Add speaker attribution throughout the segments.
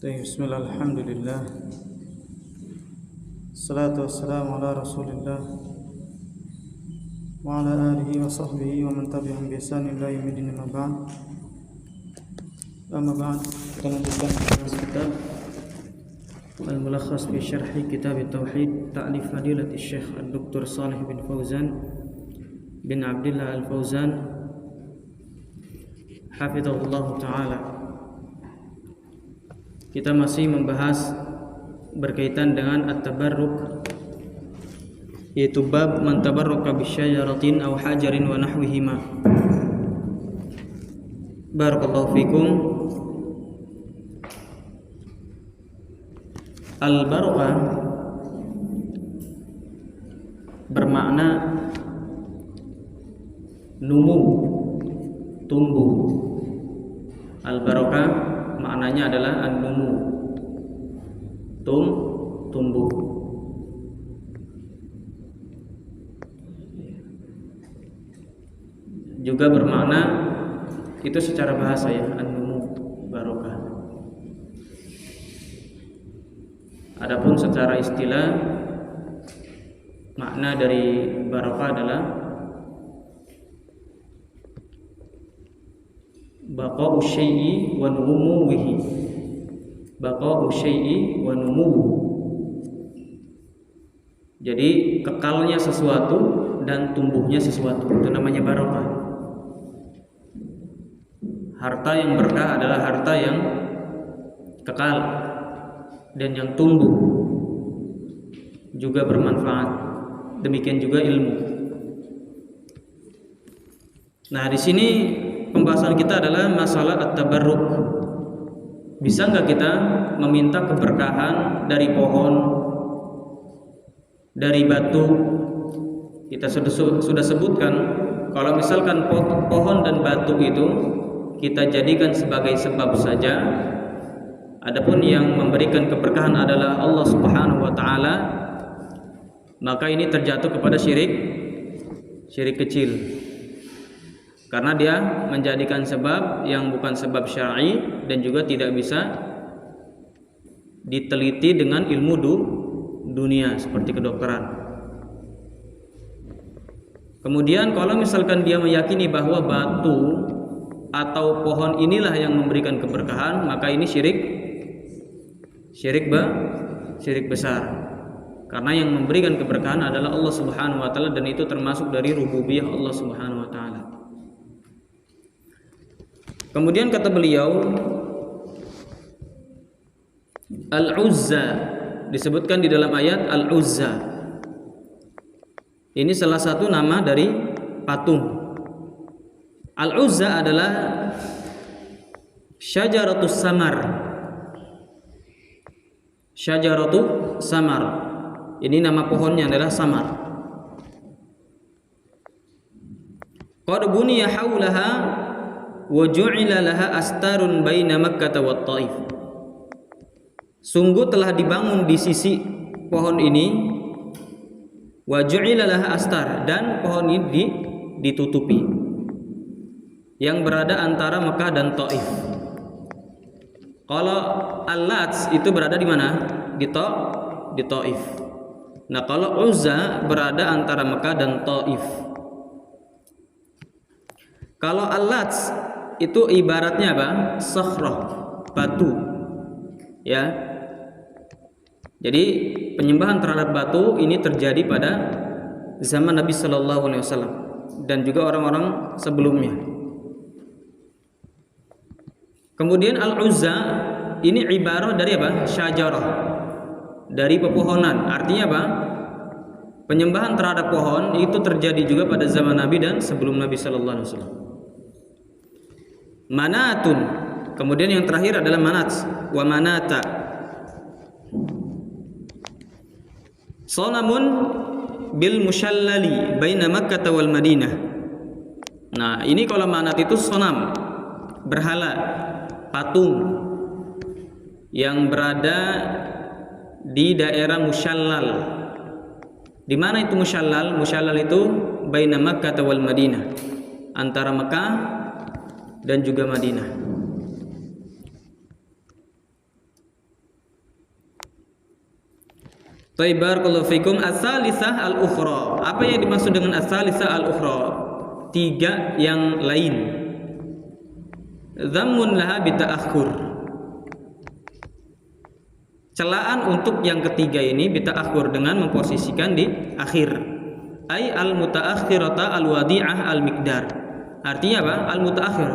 Speaker 1: Bismillah, alhamdulillah. Salatu wassalamu ala rasulillah wa ala alihi wa sahbihi wa man tabi'ahum bi ihsan ila yaumil din. Amma ba'd. Kita lanjutkan kitab Al-Mulakhas fi Syarhi Kitab At-Tauhid ta'lif Fadilatul Syekh Dr. Shalih bin Fauzan bin Abdullah Al-Fauzan hafizahullah taala. Kita masih membahas berkaitan dengan at-tabarruk, yaitu bab man tabarraka bisyajaratin aw hajarin wa nahwihima. Barakallahu fikum. Al-barakah bermakna numu, tumbuh. Al-barakah maknanya adalah an-numu, tumbuh. Juga bermakna itu secara bahasa ya, an-numu, barokah. Adapun secara istilah makna dari barokah adalah baqa'u syai'i wa numuwihi. Baqa'u syai'i wa numuwu. Jadi kekalnya sesuatu dan tumbuhnya sesuatu, itu namanya barokah. Harta yang berkah adalah harta yang kekal dan yang tumbuh, juga bermanfaat. Demikian juga ilmu. Nah, di sini pembahasan kita adalah masalah at-tabarruk. Bisa nggak kita meminta keberkahan dari pohon, dari batu? Kita sudah sebutkan kalau misalkan pohon dan batu itu kita jadikan sebagai sebab saja, adapun yang memberikan keberkahan adalah Allah Subhanahu wa taala, maka ini terjatuh kepada syirik kecil. Karena dia menjadikan sebab yang bukan sebab syar'i dan juga tidak bisa diteliti dengan ilmu dunia seperti kedokteran. Kemudian kalau misalkan dia meyakini bahwa batu atau pohon inilah yang memberikan keberkahan, maka ini syirik besar. Karena yang memberikan keberkahan adalah Allah Subhanahu wa taala, dan itu termasuk dari rububiyah Allah Subhanahu wa taala. Kemudian kata beliau, Al-Uzza disebutkan di dalam ayat Al-Uzza. Ini salah satu nama dari patung. Al-Uzza adalah syajaratus samar. Syajaratus samar. Ini nama pohonnya adalah samar. Qad buniya haulaha wa ju'ila laha astarun baina Makkah wa Taif. Sungguh telah dibangun di sisi pohon ini, wa ju'ila laha astar, dan pohon ini ditutupi, yang berada antara Mekah dan Taif. Kalau Al-Lats itu berada di mana? Di Taif. Nah, kalau Uzza berada antara Mekah dan Taif. Kalau Al-Lats itu ibaratnya apa? Sakhrah, batu. Ya. Jadi penyembahan terhadap batu ini terjadi pada zaman Nabi Shallallahu Alaihi Wasallam dan juga orang-orang sebelumnya. Kemudian Al-Uzza ini ibarat dari apa? Syajarah, dari pepohonan. Artinya apa? Penyembahan terhadap pohon itu terjadi juga pada zaman Nabi dan sebelum Nabi Shallallahu Alaihi Wasallam. Manatun, kemudian yang terakhir adalah manat, wa manata. Sanamun bil mushallali baina Makkah wal Madinah. Nah, ini kalau manat itu sonam, berhala, patung yang berada di daerah Mushallal. Di mana itu Mushallal? Mushallal itu baina Makkah wal Madinah, antara Mekah dan juga Madinah. Barakallahu fikum. As-salisah al-ukhra. Apa yang dimaksud dengan as-salisah al-ukhra? Tiga yang lain. Dhammun laha bita'akhur. Celaan untuk yang ketiga ini bita'akhur, dengan memposisikan di akhir. Ai al-muta'akhirata al-wadi'ah al-miqdar. Artinya apa? Al-muta'akhir,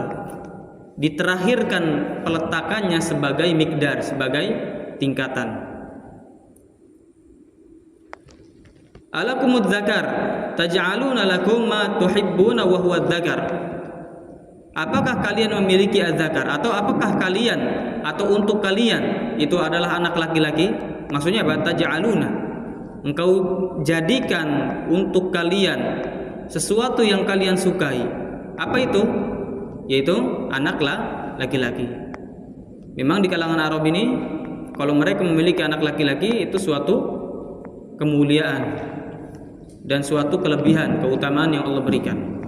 Speaker 1: diterakhirkan peletakannya sebagai miqdar, sebagai tingkatan. Alakumud dzakar taj'aluna lakum ma tuhibbuna wa huwa dzakar. Apakah kalian memiliki az-zakar, atau apakah kalian atau untuk kalian itu adalah anak laki-laki? Maksudnya apa? Taj'aluna, engkau jadikan untuk kalian sesuatu yang kalian sukai. Apa itu? Yaitu anak laki-laki. Memang di kalangan Arab ini, kalau mereka memiliki anak laki-laki itu suatu kemuliaan dan suatu kelebihan, keutamaan yang Allah berikan.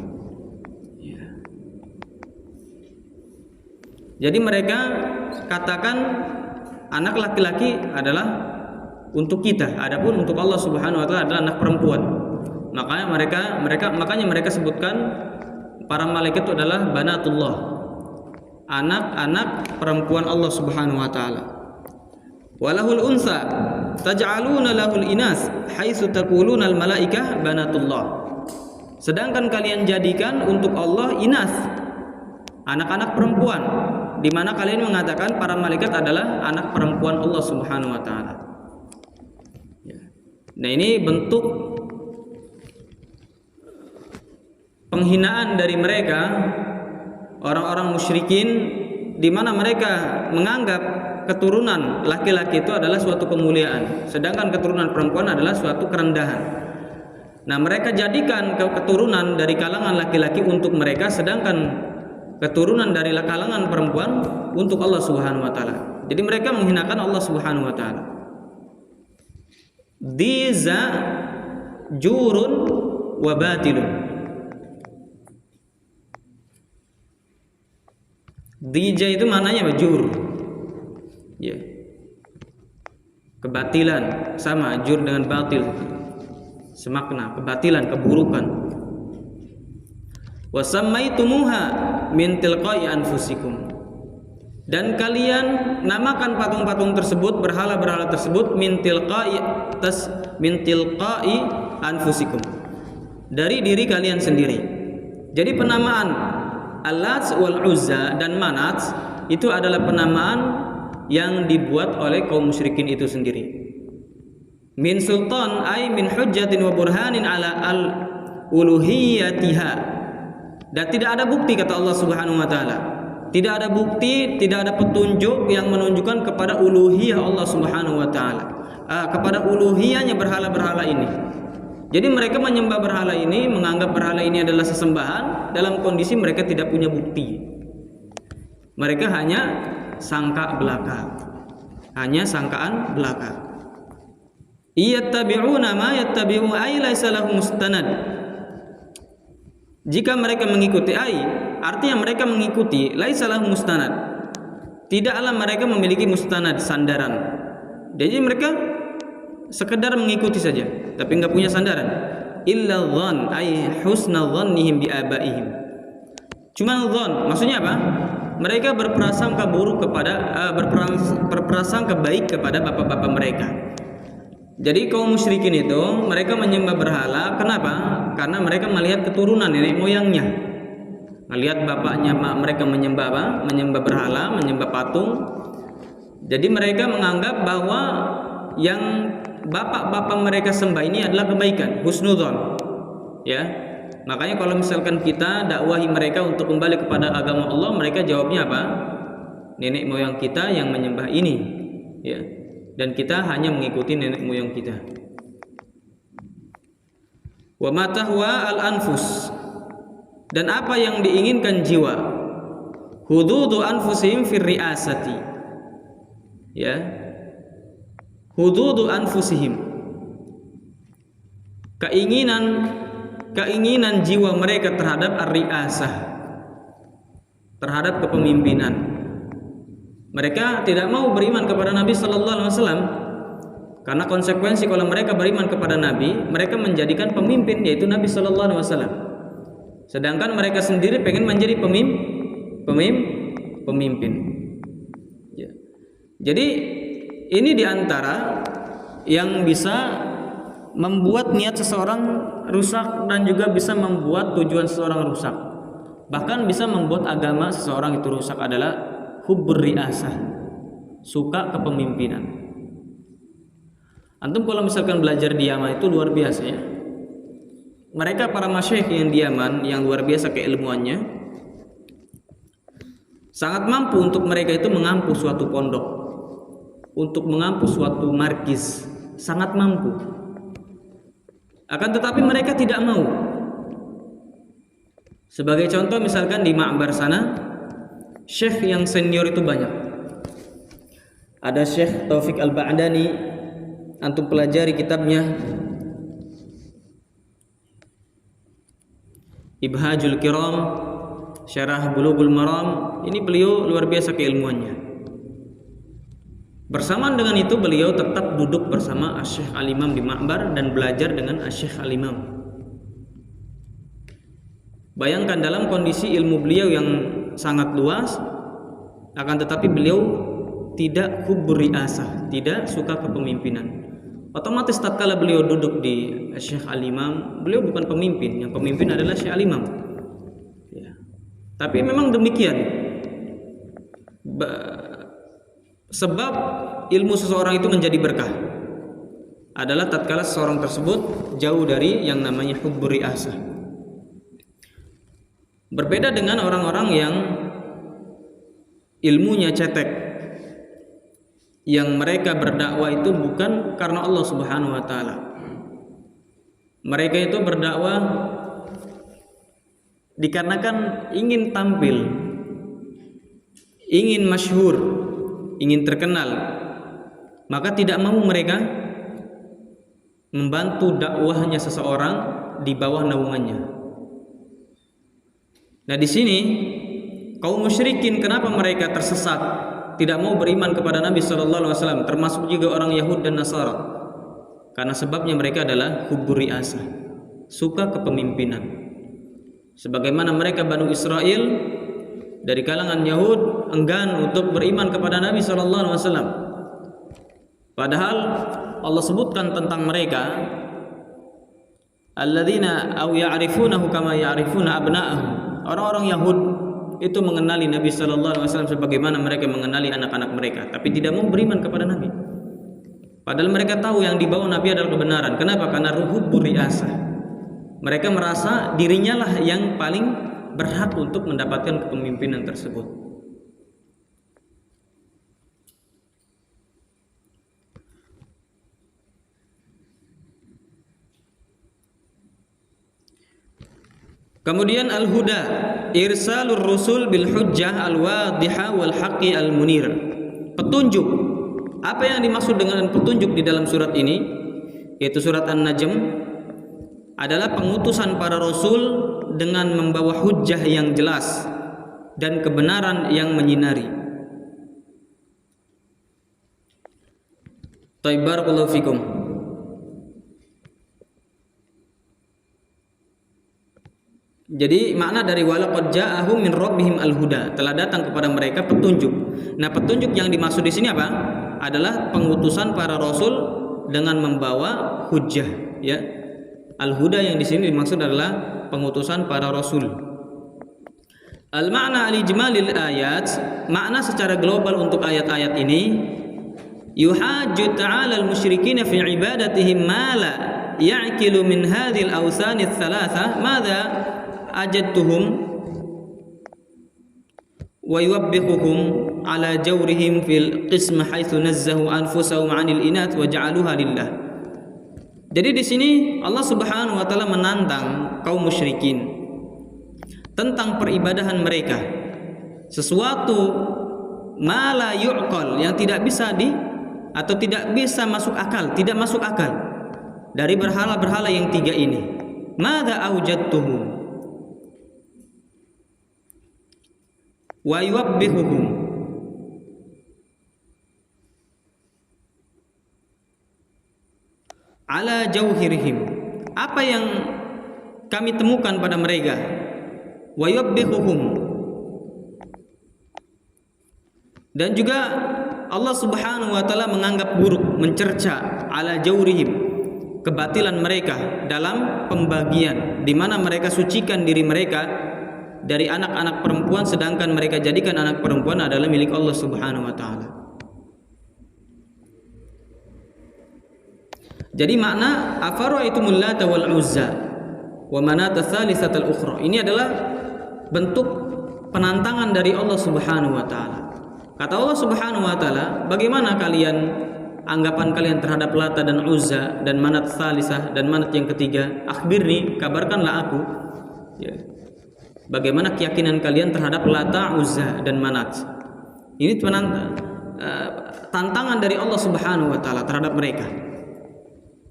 Speaker 1: Jadi mereka katakan anak laki-laki adalah untuk kita, adapun untuk Allah Subhanahu wa taala adalah anak perempuan. Makanya mereka sebutkan para malaikat itu adalah banatullah, anak-anak perempuan Allah Subhanahu wa taala. Walahul unsa taj'aluna lahul inas haitsu taquluna al malaikah banatullah. Sedangkan kalian jadikan untuk Allah inas, anak-anak perempuan, di mana kalian mengatakan para malaikat adalah anak perempuan Allah Subhanahu wa taala. Nah, ini bentuk penghinaan dari mereka, orang-orang musyrikin, di mana mereka menganggap keturunan laki-laki itu adalah suatu kemuliaan, sedangkan keturunan perempuan adalah suatu kerendahan. Nah, mereka jadikan keturunan dari kalangan laki-laki untuk mereka, sedangkan keturunan dari kalangan perempuan untuk Allah Subhanahu wa taala. Jadi mereka menghinakan Allah Subhanahu wa taala. Diza jurun wa batilun. Dija itu maknanya jur. Ya. Kebatilan, sama jur dengan batil, semakna, kebatilan, keburukan. Wa sammaitumuha min tilqa'i anfusikum. Dan kalian namakan patung-patung tersebut, berhala-berhala tersebut min tilqa'i anfusikum, dari diri kalian sendiri. Jadi penamaan Al-Lats wal Uzza dan Manat itu adalah penamaan yang dibuat oleh kaum musyrikin itu sendiri. Min sultan ay min hujjatin wa burhanin ala al-uluhiyatiha. Dan tidak ada bukti, kata Allah Subhanahu wa taala. Tidak ada bukti, tidak ada petunjuk yang menunjukkan kepada uluhiyah Allah Subhanahu wa taala, kepada uluhiyahnya berhala-berhala ini. Jadi mereka menyembah berhala ini, menganggap berhala ini adalah sesembahan dalam kondisi mereka tidak punya bukti. Mereka hanya sangka belaka, hanya sangkaan belaka. Iyattabi'una ma yattabi'u ay laisa lahum mustanad. Jika mereka mengikuti artinya mereka mengikuti laisa lahum mustanad, tidaklah mereka memiliki mustanad, sandaran. Jadi mereka sekedar mengikuti saja, tapi enggak punya sandaran. Illa dhann ay husna dhannihim bi abaihim. Cuma dhann, maksudnya apa? Mereka berprasangka buruk kepada berprasangka baik kepada bapak-bapak mereka. Jadi kaum musyrikin itu mereka menyembah berhala. Kenapa? Karena mereka melihat keturunan nenek moyangnya, melihat bapaknya mereka menyembah apa? Menyembah berhala, menyembah patung. Jadi mereka menganggap bahwa yang bapak-bapak mereka sembah ini adalah kebaikan, husnudzon. Ya. Makanya kalau misalkan kita dakwahi mereka untuk kembali kepada agama Allah, mereka jawabnya apa? Nenek moyang kita yang menyembah ini, ya. Dan kita hanya mengikuti nenek moyang kita. Wa ma tahwa al-anfus. Dan apa yang diinginkan jiwa. Hududu anfusihim fir riasati. Ya. Hududu anfusihim. Keinginan jiwa mereka terhadap ar-riasah, terhadap kepemimpinan. Mereka tidak mau beriman kepada Nabi sallallahu alaihi wasallam Karena konsekuensi kalau mereka beriman kepada Nabi, mereka menjadikan pemimpin yaitu Nabi Shallallahu Alaihi Wasallam. Sedangkan mereka sendiri pengen menjadi pemimpin. Ya. Jadi ini diantara yang bisa membuat niat seseorang rusak dan juga bisa membuat tujuan seseorang rusak. Bahkan bisa membuat agama seseorang itu rusak adalah hubbur riasah, suka kepemimpinan. Antum kalau misalkan belajar di Yaman itu luar biasa ya. Mereka para masyayikh yang di Yaman yang luar biasa keilmuannya, sangat mampu untuk mereka itu mengampu suatu pondok, untuk mengampu suatu markis, sangat mampu. Akan tetapi mereka tidak mau. Sebagai contoh misalkan di Ma'bar sana, syekh yang senior itu banyak. Ada Syekh Taufik Al-Ba'dani, antum pelajari kitabnya Ibhajul Kiram, Syarah Bulughul Maram. Ini beliau luar biasa keilmuannya. Bersamaan dengan itu beliau tetap duduk bersama Asy-Syaikh Al-Imam di Ma'bar dan belajar dengan Asy-Syaikh Al-Imam. Bayangkan dalam kondisi ilmu beliau yang sangat luas, akan tetapi beliau tidak hubbur riasah, tidak suka kepemimpinan. Otomatis tatkala beliau duduk di Syekh Al-Imam, beliau bukan pemimpin, yang pemimpin adalah Syekh Al-Imam. Ya. Tapi memang demikian. Sebab ilmu seseorang itu menjadi berkah adalah tatkala seseorang tersebut jauh dari yang namanya hubbur riasah. Berbeda dengan orang-orang yang ilmunya cetek, yang mereka berdakwah itu bukan karena Allah Subhanahu wa taala. Mereka itu berdakwah dikarenakan ingin tampil, ingin masyhur, ingin terkenal. Maka tidak mau mereka membantu dakwahnya seseorang di bawah naungannya. Nah, di sini kaum musyrikin kenapa mereka tersesat? Tidak mau beriman kepada Nabi Shallallahu Alaihi Wasallam, termasuk juga orang Yahud dan Nasara, karena sebabnya mereka adalah hubbur riasah, suka kepemimpinan. Sebagaimana mereka Banu Israel dari kalangan Yahud enggan untuk beriman kepada Nabi Shallallahu Alaihi Wasallam. Padahal Allah sebutkan tentang mereka, alladzina aw ya'rifunahu kama ya'rifuna abna'ahum. Orang-orang Yahud itu mengenali Nabi Shallallahu Alaihi Wasallam sebagaimana mereka mengenali anak-anak mereka, tapi tidak mau beriman kepada Nabi. Padahal mereka tahu yang dibawa Nabi adalah kebenaran. Kenapa? Karena hubbur riasah. Mereka merasa dirinya lah yang paling berhak untuk mendapatkan kepemimpinan tersebut. Kemudian al-huda, irsalur rusul bil hujjah al-wadihah wal haqqi al-munir. Petunjuk. Apa yang dimaksud dengan petunjuk di dalam surat ini, yaitu surat An-Najm, adalah pengutusan para rasul dengan membawa hujjah yang jelas dan kebenaran yang menyinari. Barakallahu fikum. Jadi makna dari walaqad ja'ahum min rabbihim al-huda, telah datang kepada mereka petunjuk. Nah, petunjuk yang dimaksud di sini apa? Adalah pengutusan para rasul dengan membawa hujjah, ya. Al-huda yang di sini dimaksud adalah pengutusan para rasul. Al-ma'na al-ijmalil ayat, makna secara global untuk ayat-ayat ini, yuhajju ta'ala al-musyrikin fi ibadatihim ma la ya'qilu min hadhil awthan ats-tsalatsa madza ajadtuhum wa yuwabbihuhum ala jawrihim fil qism haitsu nazzahu anfusahum 'anil inat wa ja'aluha lillah. Jadi di sini Allah Subhanahu wa taala menantang kaum musyrikin tentang peribadahan mereka, sesuatu ma la yu'qal, yang tidak bisa atau tidak bisa masuk akal, tidak masuk akal dari berhala-berhala yang tiga ini. Madza aujadtuhum wa yuwabbihuhum, ala jauhirihim, apa yang kami temukan pada mereka, wa yubbihuhum, dan juga Allah Subhanahu wa taala menganggap buruk, mencerca ala jaurihim, kebatilan mereka dalam pembagian di mana mereka sucikan diri mereka dari anak-anak perempuan sedangkan mereka jadikan anak perempuan adalah milik Allah Subhanahu wa taala. Jadi makna afara'aitumul Lata wal Uzza wa manata tsalitsatal ukhra, ini adalah bentuk penantangan dari Allah Subhanahu wa taala. Kata Allah Subhanahu wa taala, bagaimana anggapan kalian terhadap Lata dan Uzza dan Manat Tsalisah dan Manat yang ketiga? Akhbirni, kabarkanlah aku. Ya. Bagaimana keyakinan kalian terhadap Lata, Uzza dan Manat? Ini tantangan dari Allah Subhanahu wa taala terhadap mereka.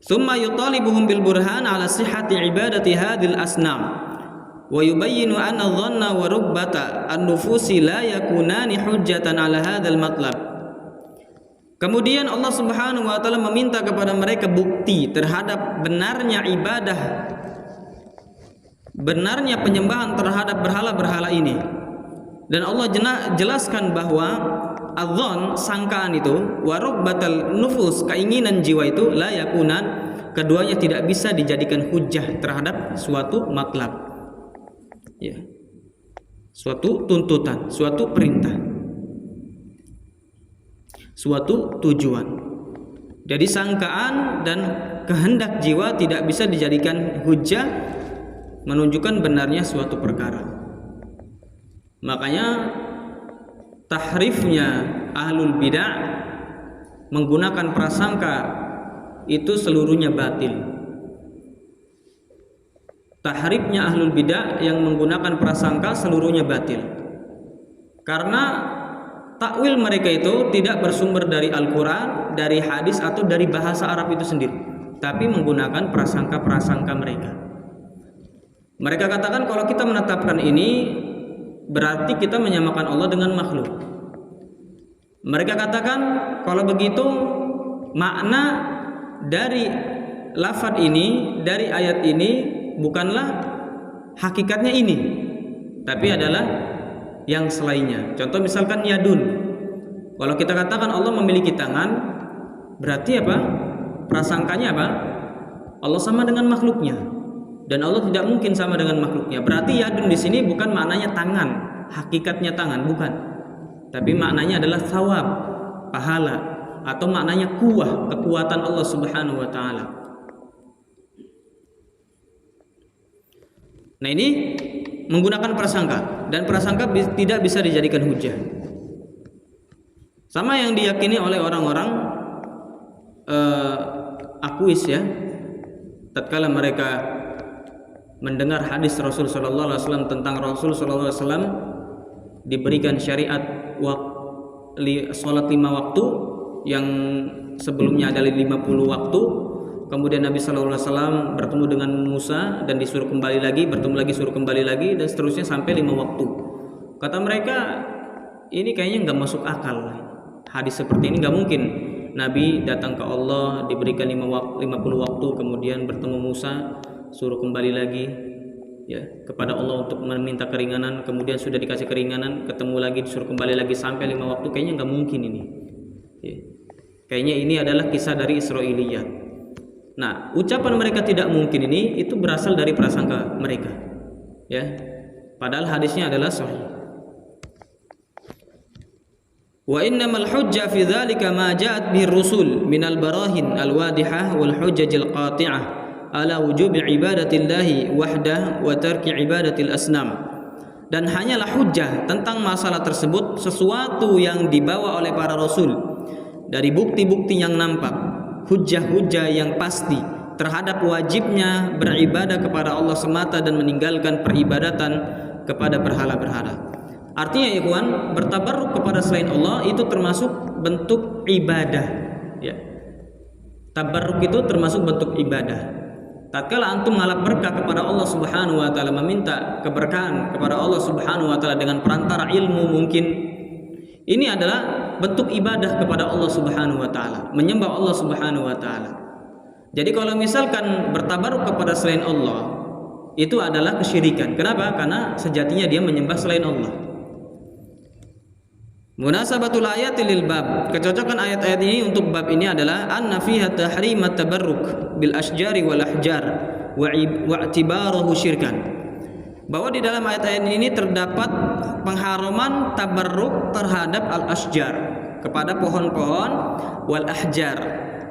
Speaker 1: Tsumma yutalibuhum bil burhan ala sihhati ibadati hadhil asnam wa yubayyinu anna dhanna wa rubbata an-nufusi la yakunani hujjatan ala hadzal matlab. Kemudian Allah Subhanahu wa taala meminta kepada mereka bukti terhadap benarnya ibadah, benarnya penyembahan terhadap berhala-berhala ini. Dan Allah jelaskan bahwa adzan, sangkaan itu, wa rubbatal nufus, keinginan jiwa itu, la yakunan, keduanya tidak bisa dijadikan hujjah terhadap suatu matlab. Ya, suatu tuntutan, suatu perintah, suatu tujuan. Jadi sangkaan dan kehendak jiwa tidak bisa dijadikan hujjah menunjukkan benarnya suatu perkara. Makanya tahrifnya ahlul bidah menggunakan prasangka itu seluruhnya batil. Tahrifnya ahlul bidah yang menggunakan prasangka seluruhnya batil. Karena takwil mereka itu tidak bersumber dari Al-Quran, dari hadis atau dari bahasa Arab itu sendiri, tapi menggunakan prasangka-prasangka mereka. Mereka katakan kalau kita menetapkan ini berarti kita menyamakan Allah dengan makhluk. Mereka katakan kalau begitu makna dari lafaz ini, dari ayat ini bukanlah hakikatnya ini, tapi adalah yang selainnya. Contoh misalkan yadun. Kalau kita katakan Allah memiliki tangan, berarti apa? Prasangkanya apa? Allah sama dengan makhluknya. Dan Allah tidak mungkin sama dengan makhluknya. Berarti yadun di sini bukan maknanya tangan, hakikatnya tangan, bukan. Tapi maknanya adalah thawab, pahala, atau maknanya kuwah, kekuatan Allah Subhanahu wa taala. Nah, ini menggunakan prasangka, dan prasangka tidak bisa dijadikan hujjah. Sama yang diyakini oleh orang-orang akuis ya. Tatkala mereka mendengar hadis Rasul sallallahu alaihi wasallam tentang Rasul sallallahu alaihi wasallam diberikan syariat salat 5 waktu yang sebelumnya ada 50 waktu. Kemudian Nabi Sallallahu Alaihi Wasallam bertemu dengan Musa dan disuruh kembali lagi, bertemu lagi, suruh kembali lagi, dan seterusnya sampai 5 waktu. Kata mereka, ini kayaknya nggak masuk akal. Hadis seperti ini nggak mungkin. Nabi datang ke Allah, diberikan 50 waktu, kemudian bertemu Musa, suruh kembali lagi, ya kepada Allah untuk meminta keringanan, kemudian sudah dikasih keringanan, ketemu lagi, disuruh kembali lagi sampai 5 waktu. Kayaknya nggak mungkin ini. Ya. Kayaknya ini adalah kisah dari Israiliyat. Nah, ucapan mereka tidak mungkin ini itu berasal dari prasangka mereka, ya. Padahal hadisnya adalah sahih. Wa innamal hujjah fi dzalika ma ja'at bihi rusul minal barahin al-wadihah wal hujjajil qati'ah ala wujubi ibadatillahi wahdah wa tarki ibadatil asnam. Dan hanyalah hujjah tentang masalah tersebut sesuatu yang dibawa oleh para rasul dari bukti-bukti yang nampak, hujjah-hujjah yang pasti terhadap wajibnya beribadah kepada Allah semata dan meninggalkan peribadatan kepada berhala-berhala. Artinya ikhwan, bertabarruk kepada selain Allah itu termasuk bentuk ibadah, ya. Tabarruk itu termasuk bentuk ibadah. Tatkala antum ngalap berkah kepada Allah Subhanahu wa taala, meminta keberkahan kepada Allah Subhanahu wa taala dengan perantara ilmu mungkin, ini adalah bentuk ibadah kepada Allah Subhanahu wa taala, menyembah Allah Subhanahu wa taala. Jadi kalau misalkan bertabaruk kepada selain Allah itu adalah kesyirikan. Kenapa? Karena sejatinya dia menyembah selain Allah. Munasabatul ayati lil bab. Kecocokan ayat-ayat ini untuk bab ini adalah anna fiha tahrim at-tabarruk bil asjari wal ahjar wa i'tibaruhu syirkan. Bahwa di dalam ayat-ayat ini terdapat pengharaman tabarruk terhadap al-asjar, kepada pohon-pohon, wal ahjar,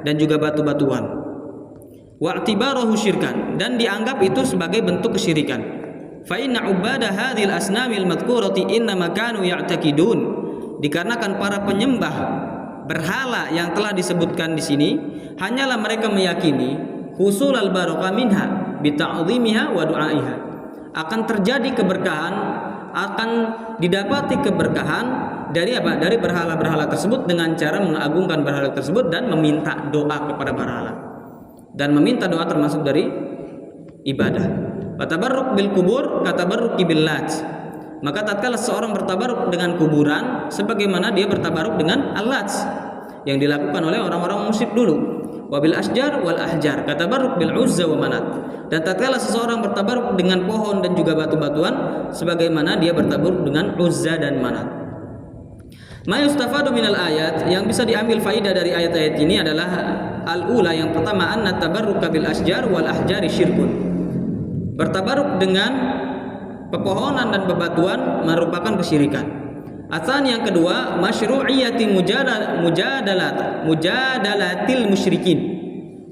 Speaker 1: dan juga batu-batuan. Wa'tibaruhu syirkan, dan dianggap itu sebagai bentuk kesyirikan. Fa inna ubada hadhil asnamil madhkurati innama kanu ya'taqidun, dikarenakan para penyembah berhala yang telah disebutkan di sini hanyalah mereka meyakini husul al barakah minha bi ta'zimiha wa du'aiha, akan terjadi keberkahan, akan didapati keberkahan dari apa? Dari berhala-berhala tersebut dengan cara mengagungkan berhala tersebut dan meminta doa kepada berhala. Dan meminta doa termasuk dari ibadah. Fatabarruk bil kubur katabarruki bil lat. Maka tatkala seorang bertabaruk dengan kuburan sebagaimana dia bertabaruk dengan al-lat yang dilakukan oleh orang-orang musyrik dulu. Wabil asjar wal ahjar katabarruk bil uzza wa manat. Dan tatkala seseorang bertabaruk dengan pohon dan juga batu-batuan sebagaimana dia bertabaruk dengan uzza dan manat. Ma yustafadu minal ayat, yang bisa diambil faidah dari ayat-ayat ini adalah al-ula, yang pertama anna tabarruka bil asjar wal ahjari syirkun. Bertabaruk dengan pepohonan dan bebatuan merupakan kesyirikan. Atsan, yang kedua masyru'iyati mujadalatil musyrikin.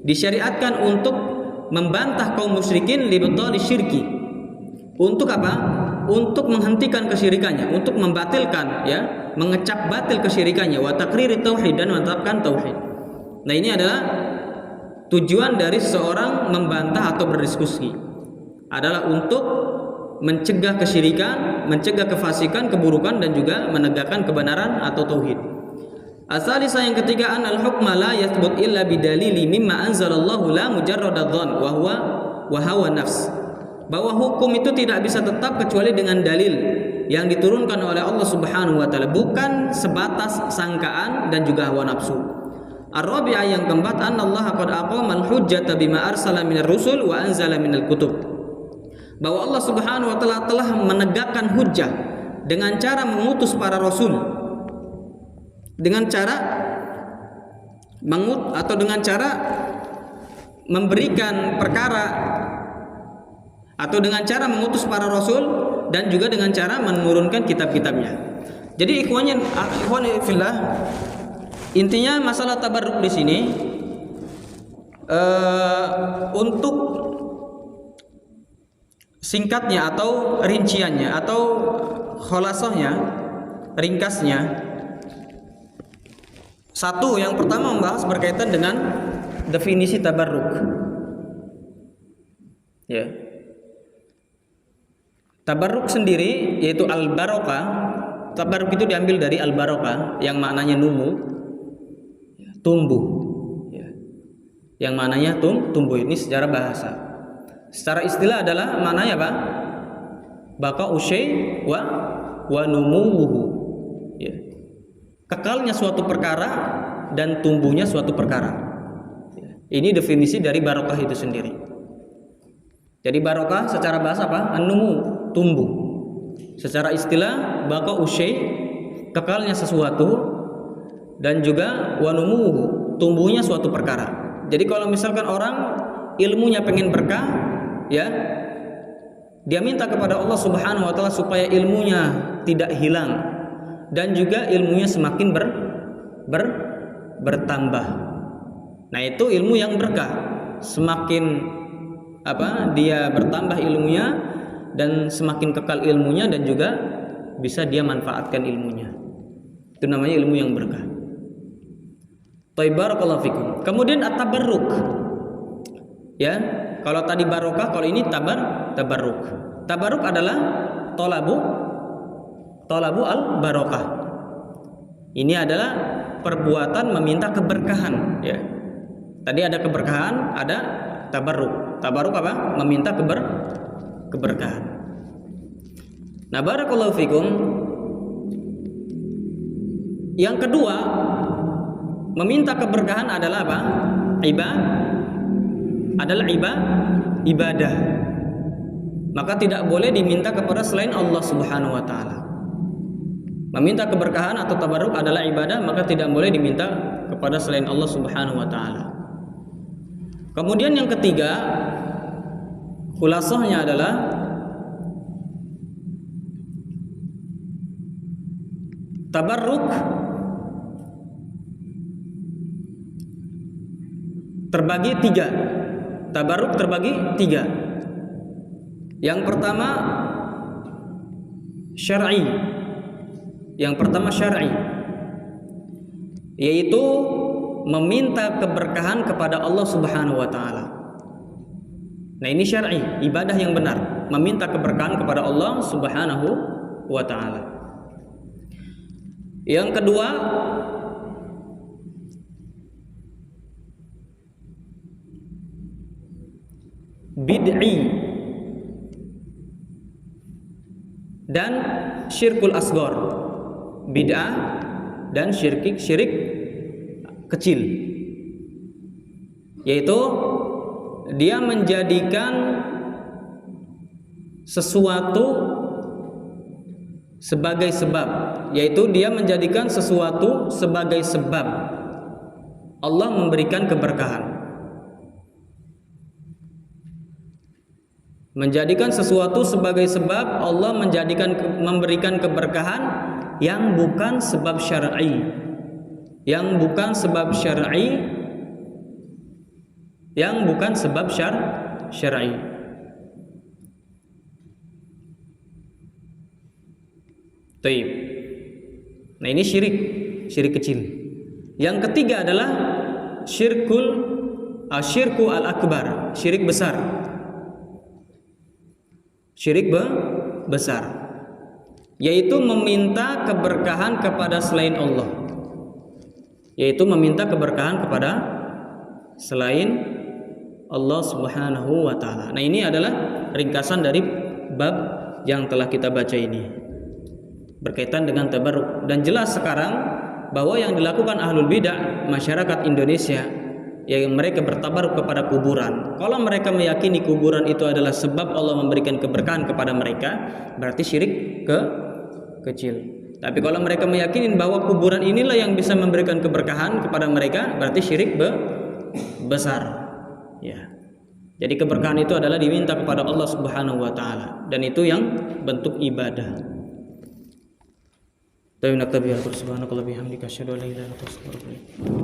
Speaker 1: Disyariatkan untuk membantah kaum musyrikin li batali syirki. Untuk apa? Untuk menghentikan kesyirikannya, untuk membatalkan, ya, mengecap batil kesyirikannya, wa taqriri tauhid, dan menetapkan tauhid. Nah, ini adalah tujuan dari seorang membantah atau berdiskusi, adalah untuk mencegah kesyirikan, mencegah kefasikan, keburukan, dan juga menegakkan kebenaran atau tauhid. Asalisa, yang ketiga, anal hukma la yathbut illa bidalili mimma anzalallahu la mujarrada dhann wa hawa nafs. Bahwa hukum itu tidak bisa tetap kecuali dengan dalil yang diturunkan oleh Allah Subhanahu wa taala, bukan sebatas sangkaan dan juga hawa nafsu. Ar-rabi'ah, yang keempat, annallaha qad aqamal hujjata bima arsala minar rusul wa anzala minal kutub. Bahwa Allah Subhanahu wa taala telah menegakkan hujjah dengan cara mengutus para rasul, dengan cara dengan cara memberikan perkara, atau dengan cara mengutus para rasul, dan juga dengan cara menurunkan kitab-kitabnya. Jadi ikhwan fillah, intinya masalah tabarruk di sini untuk singkatnya atau rinciannya atau khulasahnya, ringkasnya, satu, yang pertama membahas berkaitan dengan definisi tabarruk. Ya. Tabarruk sendiri yaitu al-barokah. Tabarruk itu diambil dari al-barokah yang maknanya numu, tumbuh, ya. Yang maknanya tumbuh, ini secara bahasa. Secara istilah adalah maknanya apa? Baka usyai wa numuhu, ya. Kekalnya suatu perkara dan tumbuhnya suatu perkara, ya. Ini definisi dari barokah itu sendiri. Jadi barokah secara bahasa apa? An-numu, tumbuh. Secara istilah baka usyai, kekalnya sesuatu, dan juga wanumuhu, tumbuhnya suatu perkara. Jadi kalau misalkan orang ilmunya pengen berkah, ya, dia minta kepada Allah Subhanahu wa taala supaya ilmunya tidak hilang dan juga ilmunya semakin bertambah. Nah, itu ilmu yang berkah. Semakin dia bertambah ilmunya dan semakin kekal ilmunya, dan juga bisa dia manfaatkan ilmunya. Itu namanya ilmu yang berkah. Barakallahu fikum. Kemudian at-tabarruk. Ya, kalau tadi barokah, kalau ini tabarruk. Tabarruk adalah talabu al-barokah. Ini adalah perbuatan meminta keberkahan, ya. Tadi ada keberkahan, ada tabarruk. Tabarruk apa? Meminta keberkahan. Nah, barakallahu fikum. Yang kedua, meminta keberkahan adalah apa? adalah ibadah. Maka tidak boleh diminta kepada selain Allah Subhanahu wa taala. Meminta keberkahan atau tabarruk adalah ibadah, maka tidak boleh diminta kepada selain Allah Subhanahu wa taala. Kemudian yang ketiga, khulasahnya adalah tabarruk terbagi tiga. Tabarruk terbagi tiga. Yang pertama syar'i. Yang pertama syar'i, yaitu meminta keberkahan kepada Allah Subhanahu wa taala. Nah, ini syar'i, ibadah yang benar, meminta keberkahan kepada Allah Subhanahu wa taala. Yang kedua bid'i dan syirkul asghar. Bid'ah dan syirik kecil, yaitu dia menjadikan sesuatu sebagai sebab, yaitu dia menjadikan sesuatu sebagai sebab Allah memberikan keberkahan. Menjadikan sesuatu sebagai sebab Allah memberikan keberkahan yang bukan sebab syar'i, yang bukan sebab syar'i, yang bukan sebab syar'i. Taib. Nah, ini syirik kecil. Yang ketiga adalah syirku al-akbar, syirik besar. Syirik besar, yaitu meminta keberkahan kepada selain Allah, yaitu meminta keberkahan kepada selain Allah Subhanahu wa taala. Nah, ini adalah ringkasan dari bab yang telah kita baca ini berkaitan dengan tabarruk. Dan jelas sekarang bahwa yang dilakukan ahlul bidah masyarakat Indonesia, yang mereka bertabarruk kepada kuburan, kalau mereka meyakini kuburan itu adalah sebab Allah memberikan keberkahan kepada mereka, berarti syirik kecil. Tapi kalau mereka meyakini bahwa kuburan inilah yang bisa memberikan keberkahan kepada mereka, berarti syirik besar. Ya. Jadi keberkahan itu adalah diminta kepada Allah Subhanahu wa taala, dan itu yang bentuk ibadah. Subhanakallahumma wa bihamdika asyhadu an la ilaha illa anta astaghfiruka wa atubu ilaik.